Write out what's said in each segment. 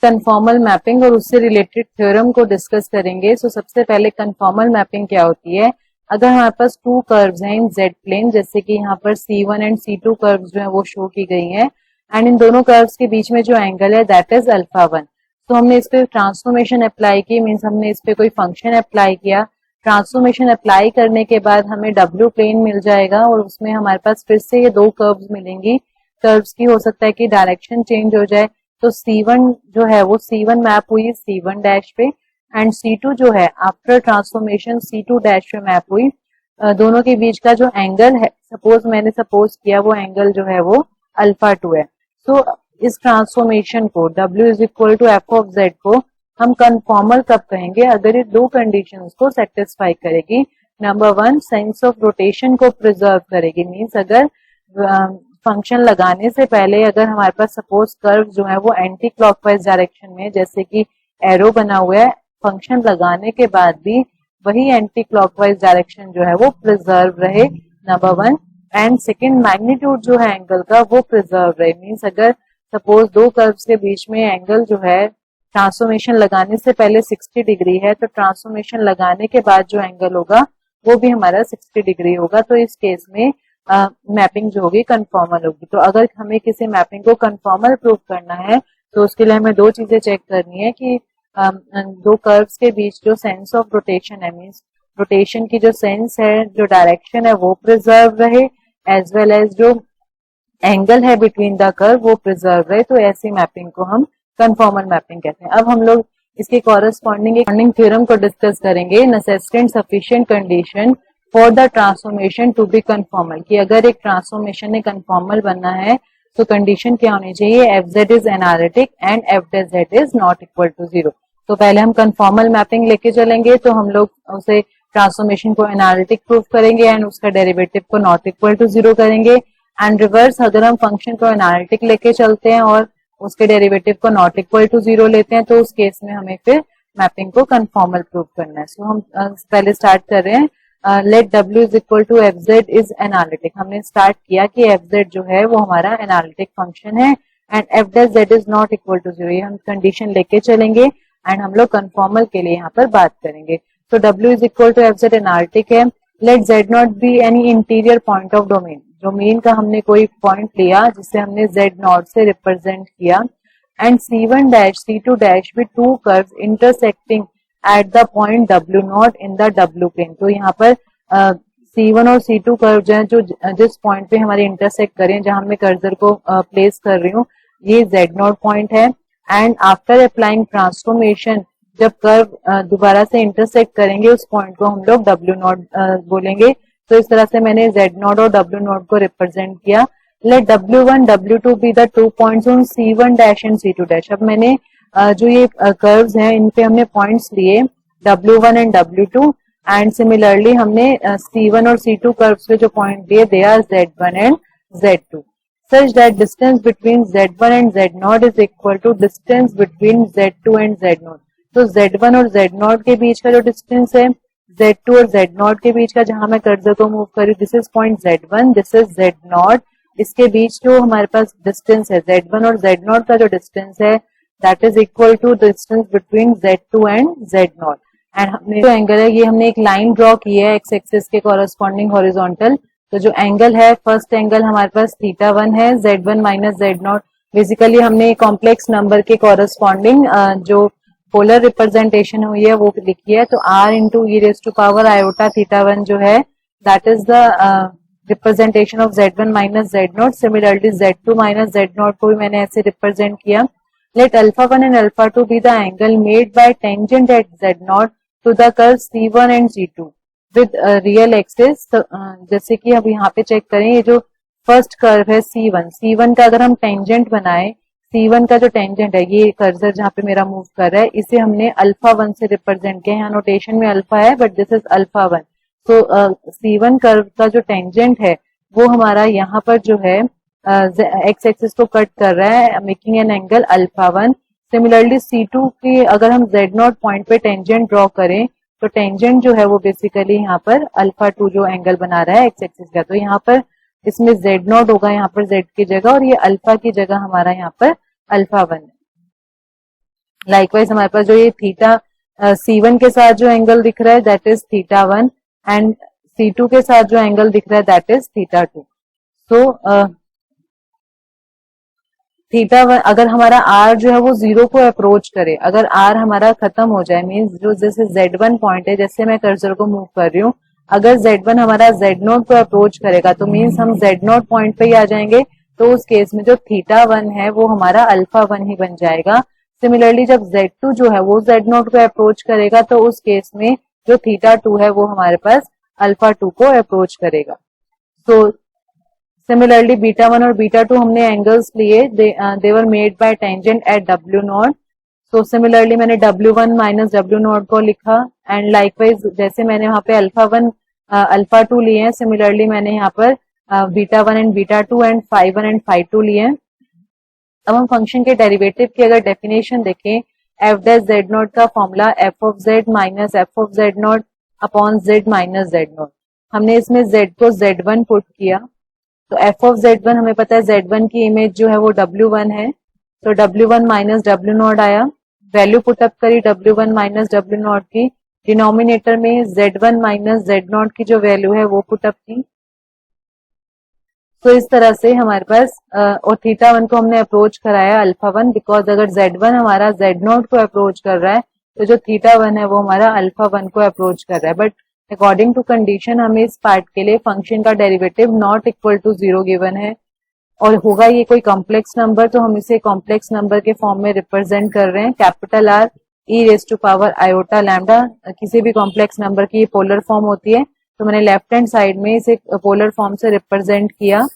Conformal mapping और उससे related theorem को डिस्कस करेंगे। सो सबसे पहले कन्फॉर्मल मैपिंग क्या होती है। अगर हमारे पास टू कर्व्स हैं इन जेड प्लेन, जैसे कि यहाँ पर C1 एंड C2 कर्व्स जो है वो शो की गई हैं, एंड इन दोनों कर्व्स के बीच में जो एंगल है दैट इज अल्फा 1। तो हमने इस पे ट्रांसफॉर्मेशन अप्लाई की, मीन्स हमने इस पे कोई फंक्शन अप्लाई किया। ट्रांसफॉर्मेशन अप्लाई करने के बाद हमें डब्ल्यू प्लेन मिल जाएगा और उसमें हमारे पास फिर से ये दो कर्व्स मिलेंगी। कर्व्स की हो सकता है कि डायरेक्शन चेंज हो जाए, तो C1 जो है वो C1 मैप हुई C1 डैश पे, एंड C2 जो है आफ्टर ट्रांसफॉर्मेशन C2 डैश पे मैप हुई। दोनों के बीच का जो एंगल है, मैंने सपोज किया वो एंगल जो है वो अल्फा 2 है। सो इस ट्रांसफॉर्मेशन को W is equal to F of Z को हम कन्फॉर्मल कब कहेंगे, अगर ये दो कंडीशंस को सेटिस्फाई करेगी। नंबर 1, सेंस ऑफ रोटेशन को प्रिजर्व करेगी, मीन्स अगर फंक्शन लगाने से पहले अगर हमारे पास सपोज कर्व जो है वो एंटी क्लॉकवाइज डायरेक्शन में, जैसे कि एरो बना हुआ है, फंक्शन लगाने के बाद भी वही एंटी क्लॉकवाइज डायरेक्शन जो है वो प्रिजर्व रहे, नंबर 1। एंड सेकेंड, मैग्नीट्यूड जो है एंगल का वो प्रिजर्व रहे, मीन्स अगर सपोज दो कर्व्स के बीच में एंगल जो है ट्रांसफॉर्मेशन लगाने से पहले 60 डिग्री है, तो ट्रांसफॉर्मेशन लगाने के बाद जो एंगल होगा वो भी हमारा 60 डिग्री होगा। तो इस केस में मैपिंग जो होगी कन्फॉर्मल होगी। तो अगर हमें किसी मैपिंग को कन्फॉर्मल प्रूव करना है तो उसके लिए हमें दो चीजें चेक करनी है कि दो कर्व्स के बीच जो सेंस ऑफ रोटेशन है, मीन्स रोटेशन की जो सेंस है, जो डायरेक्शन है वो प्रिजर्व रहे, एज वेल एज जो एंगल है बिटवीन द कर्व वो प्रिजर्व रहे। तो ऐसी मैपिंग को हम कन्फॉर्मल मैपिंग कहते हैं। अब हम लोग इसके कॉरेस्पॉन्डिंग थ्योरम को डिस्कस करेंगे। Necessary and sufficient condition for the transformation to be conformal, कि अगर एक ट्रांसफॉर्मेशन ने कन्फॉर्मल बनना है तो कंडीशन क्या होनी चाहिए, F Z is analytic and F dash Z is not equal to 0। तो पहले हम कन्फॉर्मल मैपिंग लेके चलेंगे, तो हम लोग उसे ट्रांसफॉर्मेशन को एनालिटिक प्रूफ करेंगे एंड उसका डेरिवेटिव को नॉट इक्वल टू 0 करेंगे। एंड रिवर्स, अगर हम फंक्शन को एनालिटिक लेके चलते हैं और उसके डेरिवेटिव को नॉट इक्वल टू 0 लेते हैं, तो उस केस में हमें फिर मैपिंग को कन्फॉर्मल प्रूव करना है। सो हम पहले स्टार्ट कर रहे हैं। Let W is equal to F Z is analytic. हमने स्टार्ट किया कि एफ जेड जो है वो हमारा एनालिटिक फंक्शन है and F dash Z is not equal to 0। ये हम कंडीशन लेके चलेंगे एंड हम लोग कन्फॉर्मल के लिए यहाँ पर बात करेंगे। तो W is equal to F Z analytic है। Let Z naught be any interior point of domain. Domain का हमने कोई पॉइंट लिया जिसे हमने जेड नॉट से रिप्रेजेंट किया, and C1 dash C2 dash with two curves intersecting at the point W naught in the W plane. तो यहाँ पर C1 और C2 कर्व जो है, जो जिस पॉइंट पे हमारे इंटरसेक्ट करें, जहां मैं कर्सर को प्लेस कर रही हूँ, ये Z नॉट पॉइंट है। एंड आफ्टर अप्लाइंग ट्रांसफॉर्मेशन, जब कर्व दोबारा से इंटरसेक्ट करेंगे उस पॉइंट को हम लोग W नॉट बोलेंगे। तो इस तरह से मैंने Z नॉट और W नॉट को रिप्रेजेंट किया। Let W1 W2 be the two points on C1 dash and C2 dash. अब मैंने जो ये कर्व्स हैं इन पे हमने पॉइंट्स लिए W1 and W2, and similarly हमने C1 और C2 कर्व्स पे जो पॉइंट दिए they are Z1 and Z2, such that distance between Z1 and Z0 is equal to distance between Z2 and Z0। तो Z1 और Z0 के बीच का जो डिस्टेंस है, Z2 और Z0 के बीच का, जहां मैं कर्सर को मूव करूँ, this is point Z1, this is Z0। इसके बीच जो हमारे पास डिस्टेंस है Z1 और Z0 का जो डिस्टेंस है that is equal to distance between Z2 and Z0। And हमने जो एंगल है ये हमने एक लाइन ड्रॉ की है एक्स एक्सिस के कॉरेस्पॉन्डिंग हॉरिजॉन्टल। तो जो एंगल है, फर्स्ट एंगल हमारे पास θ1 है, Z1 माइनस Z0। बेसिकली हमने कॉम्प्लेक्स नंबर के कॉरेस्पॉन्डिंग जो पोलर रिप्रेजेंटेशन हुई है वो लिखी है। तो r into e raise to power iota θ1 जो है that is the representation of Z1 minus Z0। Similarly Z2 minus Z0 को भी मैंने ऐसे रिप्रेजेंट किया। Let α1 and α2 be the angle made by tangent at Z0 to the curve C1 and C2 with real axis. जैसे कि अब यहाँ पे चेक करें, ये जो फर्स्ट कर्व है C1 का अगर हम टेंजेंट बनाए, C1 का जो टेंजेंट है, ये कर्सर जहाँ पे मेरा मूव कर रहा है, इसे हमने α1 से रिप्रेजेंट किया। यहाँ नोटेशन में अल्फा है बट दिस इज α1। तो C1 कर्व का जो टेंजेंट है वो हमारा यहाँ पर जो है एक्स एक्सिस को कट कर रहा है, making an angle α1। Similarly C2 की अगर हम Z0 पॉइंट पे टेंजेंट ड्रॉ करें, तो टेंजेंट जो है वो बेसिकली यहाँ पर α2 जो एंगल बना रहा है एक्स एक्सिस का। तो यहाँ पर इसमें Z0 होगा यहाँ पर Z की जगह, और ये अल्फा की जगह हमारा यहाँ पर α1 है। लाइकवाइज हमारे पास जो ये थीटा C1 के साथ जो एंगल दिख रहा है दैट इज θ1 एंड C2 के साथ जो एंगल दिख रहा है दैट इज θ2। सो θ1 अगर हमारा r जो है वो 0 को अप्रोच करे, अगर r हमारा खत्म हो जाए मीन्स जो जैसे Z1 पॉइंट है, जैसे मैं कर्सर को मूव कर रही हूँ, अगर Z1 हमारा Z0 को अप्रोच करेगा तो मीन्स हम Z0 पॉइंट पे ही आ जाएंगे। तो उस केस में जो θ1 है वो हमारा α1 ही बन जाएगा। सिमिलरली जब Z2 जो है वो Z0 को अप्रोच करेगा तो उस केस में जो θ2 है वो हमारे पास α2 को अप्रोच करेगा। सो सिमिलरली β1 और β2 हमने एंगल्स लिए, they were made by tangent at W0। So similarly मैंने W1 माइनस W0 को लिखा एंड लाइकवाइज जैसे मैंने वहां पे α1 α2 लिए हैं, सिमिलरली मैंने यहाँ पर β1 एंड β2 एंड φ1 एंड φ2 लिए हैं। अब हम फंक्शन के डेरिवेटिव की अगर डेफिनेशन देखें, f डैश z0 का formula f of z minus f of z0 upon z minus z0। हमने इसमें z को z1 पुट किया, तो f ऑफ z1 हमें पता है z1 की इमेज जो है वो w1 है, तो w1 माइनस w0 आया, वैल्यू पुटअप करी w1 माइनस w0 की, डिनोमिनेटर में z1 माइनस z0 की जो वैल्यू है वो पुटअप की। तो इस तरह से हमारे पास और θ1 को हमने अप्रोच कराया α1, बिकॉज अगर z1 हमारा z0 को अप्रोच कर रहा है तो जो θ1 है वो हमारा α1 को अप्रोच कर रहा है। बट अकॉर्डिंग टू कंडीशन हमें इस पार्ट के लिए फंक्शन का derivative not equal to 0 given है और होगा ये कोई कॉम्प्लेक्स नंबर, तो हम इसे कॉम्प्लेक्स नंबर के फॉर्म में रिप्रेजेंट कर रहे हैं। Capital R e raise to power iota lambda, किसी भी कॉम्प्लेक्स नंबर की पोलर फॉर्म होती है, तो मैंने लेफ्ट हैंड साइड में इसे पोलर फॉर्म से रिप्रेजेंट किया।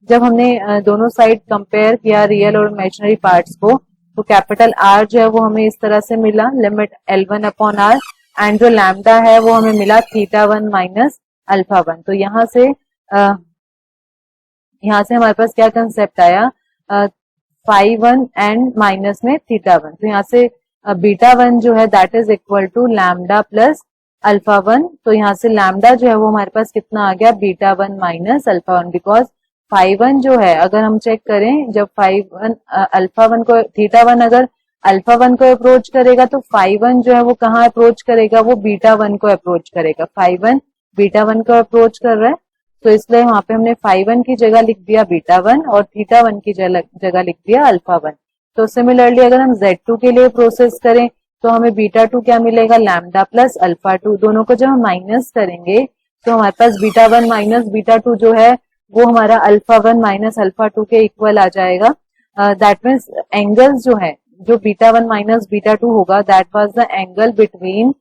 जब हमने दोनों साइड कंपेयर किया रियल और इमेजिनरी पार्ट्स को, तो कैपिटल R जो है वो हमें इस तरह से मिला, limit L1 upon R, and जो लैम्डा है वो हमें मिला θ1 माइनस α1। तो यहाँ से हमारे पास क्या कंसेप्ट आया, φ1 एंड माइनस में θ1, तो यहाँ से β1 जो है that is equal to lambda plus α1। तो यहाँ से लैम्डा जो है वो हमारे पास कितना आ गया, β1 माइनस α1, बिकॉज φ1 जो है अगर हम चेक करें, जब φ1 α1 को θ1 अगर α1 को अप्रोच करेगा तो φ1 जो है वो कहाँ अप्रोच करेगा, वो β1 को अप्रोच करेगा। φ1 β1 को अप्रोच कर रहा है, तो इसलिए वहां पे हमने φ1 की जगह लिख दिया β1 और θ1 की जगह लिख दिया α1। तो सिमिलरली अगर हम Z2 के लिए प्रोसेस करें तो हमें β2 क्या मिलेगा, लैम्डा प्लस α2। दोनों को जब हम माइनस करेंगे तो हमारे पास β1 माइनस β2 जो है वो हमारा α1 माइनस α2 के इक्वल आ जाएगा। दैट मीन्स एंगल्स जो है, जो β1 माइनस β2 होगा that was the angle between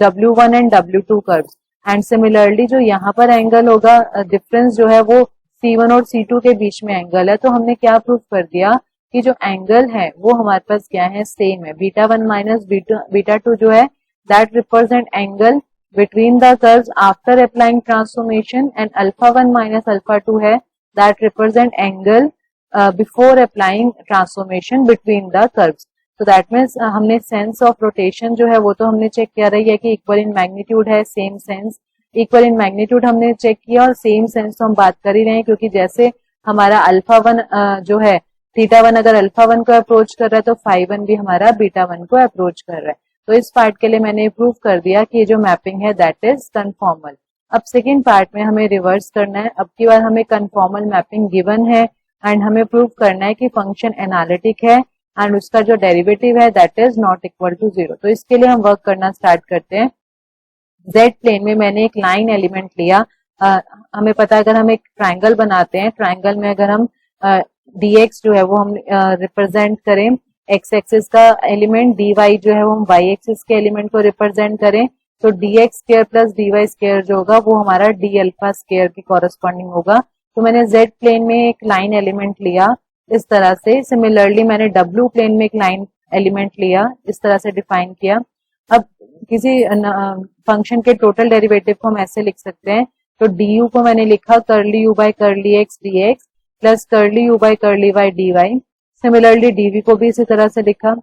W1 and W2 curves. And similarly जो यहाँ पर एंगल होगा, डिफरेंस जो है वो C1 और C2 के बीच में एंगल है, तो हमने क्या प्रूफ कर दिया कि जो एंगल है वो हमारे पास क्या है, सेम है। β1 माइनस β2 जो है that represent angle between the curves after applying transformation, and α1 minus α2 है that represent angle before applying transformation between the curves. तो दैट मीन्स हमने सेंस ऑफ रोटेशन जो है वो तो हमने चेक किया रही है कि इक्वल इन मैग्नीट्यूड है, same sense equal in magnitude हमने चेक किया, और सेम सेंस तो हम बात कर ही रहे हैं क्योंकि जैसे हमारा α1 जो है θ1 अगर α1 को अप्रोच कर रहा है तो φ1 भी हमारा β1 को अप्रोच कर रहा है। तो इस पार्ट के लिए मैंने प्रूव कर दिया कि ये जो मैपिंग है दैट इज कन्फॉर्मल। अब सेकेंड पार्ट में हमें रिवर्स करना है। अब की बार हमें कन्फॉर्मल मैपिंग गिवन है एंड हमें प्रूव करना है कि फंक्शन एनालिटिक है एंड उसका जो डेरिवेटिव है that is not equal to 0। तो इसके लिए हम वर्क करना स्टार्ट करते हैं। जेड प्लेन में मैंने एक लाइन एलिमेंट लिया। हमें पता है अगर हम एक ट्राइंगल बनाते हैं, ट्राइंगल में अगर हम dx जो है वो हम रिप्रेजेंट करें x एक्सिस का एलिमेंट, dy जो है वो हम y एक्सिस के एलिमेंट को रिप्रेजेंट करें, तो dx square plus dy square जो होगा वो हमारा d अल्फा स्क्वायर की कॉरेस्पॉन्डिंग होगा। तो मैंने z प्लेन में एक लाइन एलिमेंट लिया इस तरह से। सिमिलरली मैंने w प्लेन में एक लाइन एलिमेंट लिया, इस तरह से डिफाइन किया। अब किसी फंक्शन के टोटल डेरिवेटिव को हम ऐसे लिख सकते हैं, तो du को मैंने लिखा curly u by curly x dx plus curly u by curly y dy। Similarly dv को भी इसी तरह से लिखा।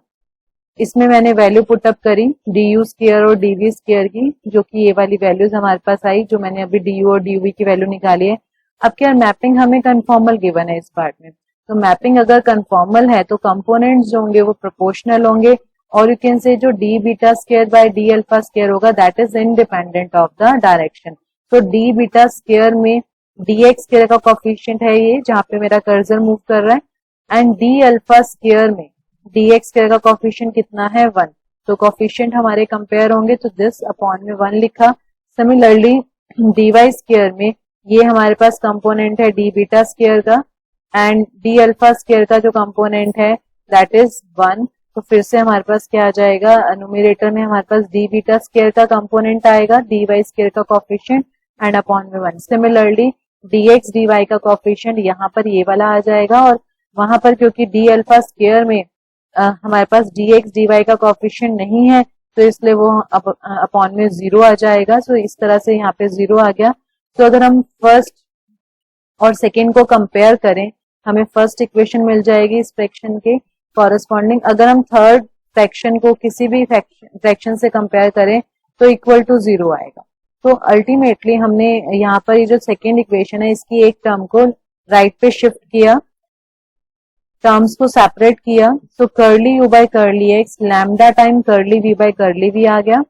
इसमें मैंने वैल्यू पुटअप करी du स्क्वायर और dv स्क्वायर की, जो कि ये वाली वैल्यूज हमारे पास आई, जो मैंने अभी du और dv की वैल्यू निकाली है। अब क्या मैपिंग हमें कन्फॉर्मल गिवन है इस पार्ट में, तो मैपिंग अगर कन्फॉर्मल है तो कंपोनेंट्स जो होंगे वो प्रोपोर्शनल होंगे, और यू कैन से जो D beta square by D alpha square होगा that is independent of the direction. तो डी बीटा स्क्वायर में डी एक्स स्क्वायर का कोफिशिएंट है ये जहां पे मेरा कर्सर मूव कर रहा है, एंड डी अल्फा स्क्वायर में डी एक्स स्क्वायर का कोफिशिएंट कितना है 1। तो कोफिशिएंट हमारे कंपेयर होंगे तो दिस अपॉन में 1 लिखा। सिमिलरली डी वाई स्क्वायर में ये हमारे पास कंपोनेंट है डी बीटा स्क्वायर का, एंड डी अल्फा स्क्वायर का जो कंपोनेंट है दैट इज 1। तो फिर से हमारे पास क्या आ जाएगा, न्यूमरेटर में हमारे पास डी बीटा स्क्वायर का कंपोनेंट आएगा, डी वाई स्क्वायर का कोफिशिएंट एंड अपॉन में 1। Similarly D X D Y का कोफिशिएंट यहाँ पर ये वाला आ जाएगा, और वहां पर क्योंकि डी अल्फा स्क्वायर में हमारे पास डी एक्स डी वाई का कोफिशिएंट नहीं है तो इसलिए वो अपॉन में 0 आ जाएगा। सो इस तरह से यहाँ पे 0 आ गया। तो अगर हम फर्स्ट और सेकेंड को कंपेयर करें हमें फर्स्ट इक्वेशन मिल जाएगी इस फ्रैक्शन के कॉरेस्पॉन्डिंग। अगर हम थर्ड फ्रैक्शन को किसी भी फ्रैक्शन से कंपेयर करें तो इक्वल टू 0 आएगा। तो अल्टीमेटली हमने यहाँ पर ये जो सेकेंड इक्वेशन है इसकी एक टर्म को राइट पे शिफ्ट किया, टर्म्स को सेपरेट किया। So curly U by curly X lambda time curly V by curly V आ गया,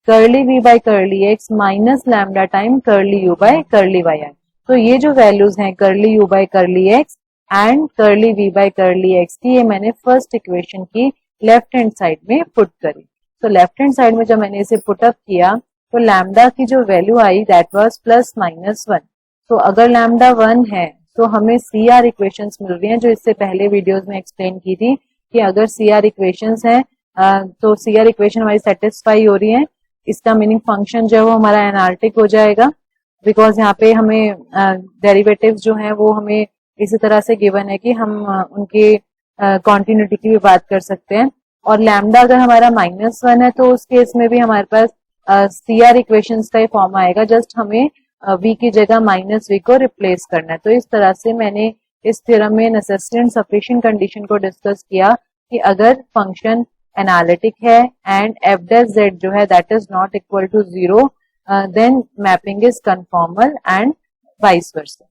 curly V by curly X minus lambda time curly U by curly Y आ। तो ये जो वैल्यूज हैं curly U by curly X and curly V by curly X की ये मैंने फर्स्ट इक्वेशन की लेफ्ट हैंड साइड में पुट करी। तो लेफ्ट हैंड साइड में जब मैंने इसे पुट अप किया तो लैम्डा की जो value I that was plus minus 1। तो अगर लैम्डा 1 है तो हमें सी आर इक्वेशंस मिल रही हैं जो इससे पहले वीडियोस में एक्सप्लेन की थी कि अगर सी आर इक्वेशंस हैं तो सी आर इक्वेशन हमारी सेटिस्फाई हो रही है, इसका मीनिंग फंक्शन जो है वो हमारा एनालिटिक हो जाएगा, बिकॉज यहाँ पे हमें डेरिवेटिव्स जो हैं वो हमें इसी तरह से गिवन है कि हम उनके कॉन्टिन्यूटी की भी बात कर सकते हैं। और लैम्डा अगर हमारा -1 है तो उस केस में भी हमारे पास सी आर इक्वेशंस का ही फॉर्म आएगा, जस्ट हमें v की जगह -v को रिप्लेस करना है। तो इस तरह से मैंने इस थ्योरम में नेसेसरी एंड सफिशिएंट कंडीशन को डिस्कस किया कि अगर फंक्शन एनालिटिक है एंड एफ डैश जेड जो है that is not equal to 0 then mapping is conformal and vice versa.